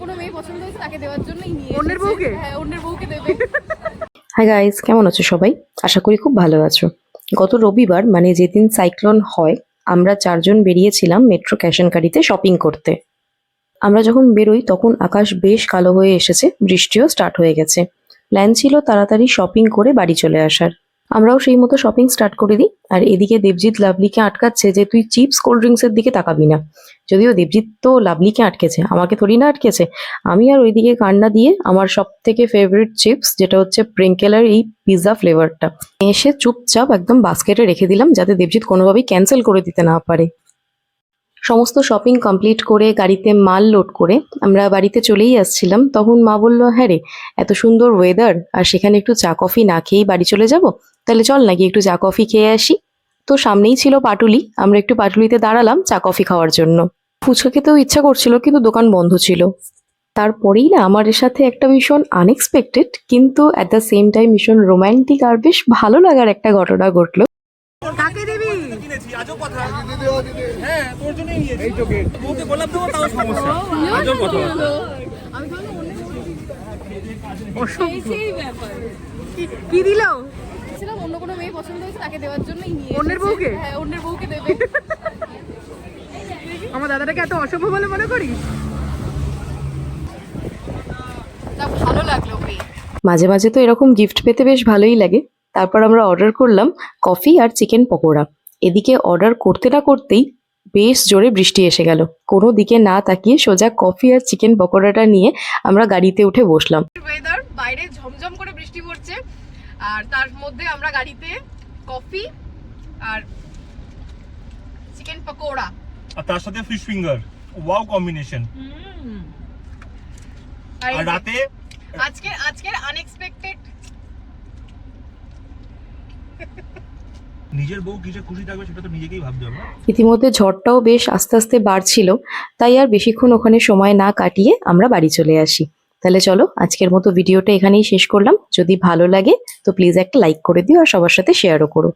কোনো মেয়ে পছন্দ হয়েছে তাকে দেওয়ার জন্যই নিয়ে অন্যের বউকে? হ্যাঁ, অন্যের বউকে দেবে। হাই গাইস, কেমন আছো সবাই? আশা করি খুব ভালো আছো। গত রবিবার মানে যেদিন সাইক্লোন হয়, আমরা 4 জন বেরিয়েছিলাম মেট্রো ক্যাশ এন্ড ক্যারিতে শপিং করতে। আমরা যখন বেরোই তখন আকাশ বেশ কালো হয়ে এসেছে, বৃষ্টিও স্টার্ট হয়ে গেছে। প্ল্যান ছিল তাড়াতাড়ি শপিং করে বাড়ি চলে আসার। আমরাও সেই মতো শপিং স্টার্ট করে দিই। আর এদিকে দেবজিৎ লাভলিকে আটকাচ্ছে যে তুই চিপস কোল্ড ড্রিঙ্কসের দিকে তাকাবি না। যদিও দেবজিৎ তো লাভলিকে আটকেছে, আমাকে থোড়ি না আটকেছে। আমি আর ওইদিকে কান্না দিয়ে আমার সব থেকে ফেভারিট চিপস যেটা হচ্ছে প্রিঙ্কেলের এই পিৎজা ফ্লেভারটা এসে চুপচাপ একদম বাস্কেটে রেখে দিলাম, যাতে দেবজিৎ কোনোভাবেই ক্যান্সেল করে দিতে না পারে। সমস্ত শপিং কমপ্লিট করে গাড়িতে মাল লোড করে আমরা বাড়িতে চলেই আসছিলাম, তখন মা বলল, হ্যাঁ রে, এত সুন্দর ওয়েদার আর সেখানে একটু চা কফি না খেয়েই বাড়ি চলে যাব, তাহলে চল নাকি একটু চা কফি খেয়ে আসি। তো সামনেই ছিল পাটুলি, আমরা একটু পাটুলিতে দাঁড়ালাম চা কফি খাওয়ার জন্য। ফুচকা খেতেও ইচ্ছা করছিল কিন্তু দোকান বন্ধ ছিল। তারপরেই না আমার এর সাথে একটা ভীষণ আনএক্সপেক্টেড কিন্তু অ্যাট দ্য সেম টাইম ভীষণ রোমান্টিক আর বেশ ভালো লাগার একটা ঘটনা ঘটলো। কাকে দিবি? কিনেছি আজও কথা। হ্যাঁ তোর জন্যই নিয়েছি। এই তো গেট বউকে গোলাপ দেবো তাও সমস্যা। আজও কথা। আমি ভাবলাম অন্যের অসভ্য। সেই ব্যাপার কি দিল? ছিলাম অন্য কোনো মেয়ে পছন্দ হয়েছে তাকে দেওয়ার জন্যই নিয়ে অন্যের বউকে? হ্যাঁ, অন্যের বউকে দেবে। আমার দাদাটাকে এত অসভ্য বলে মনে করিস? তা ভালো লাগলো পেয়ে। মাঝে মাঝে তো এরকম গিফট পেতে বেশ ভালোই লাগে। তারপর আমরা অর্ডার করলাম কফি আর চিকেন পকোড়া। এদিকে অর্ডার করতে না করতেই বেশ জোরে বৃষ্টি এসে গেল। কোনো দিকে না তাকিয়ে সোজা কফি আর চিকেন পকোড়াটা নিয়ে আমরা গাড়িতে উঠে বসলাম। ওয়েদার বাইরে ঝমঝম করে বৃষ্টি পড়ছে আর তার মধ্যে আমরা গাড়িতে কফি আর চিকেন পকোড়া আর তার সাথে ফিশ ফিঙ্গার, ওয়াও কম্বিনেশন। আর আর রাতে আজকের আনএক্সপেক্টেড। নিজের বউ কিসে খুশি থাকবে সেটা তো নিজেকেই ভাবতে হবে। ইতিমধ্যে ঝড়টাও বেশ আস্তে আস্তে বাড়ছিল, তাই আর বেশিক্ষণ ওখানে সময় না কাটিয়ে আমরা বাড়ি চলে আসি। তাহলে চলো আজকের মতো ভিডিওটা এখানেই শেষ করলাম। যদি ভালো লাগে তো প্লিজ একটা লাইক করে দিও আর সবার সাথে শেয়ারও করো।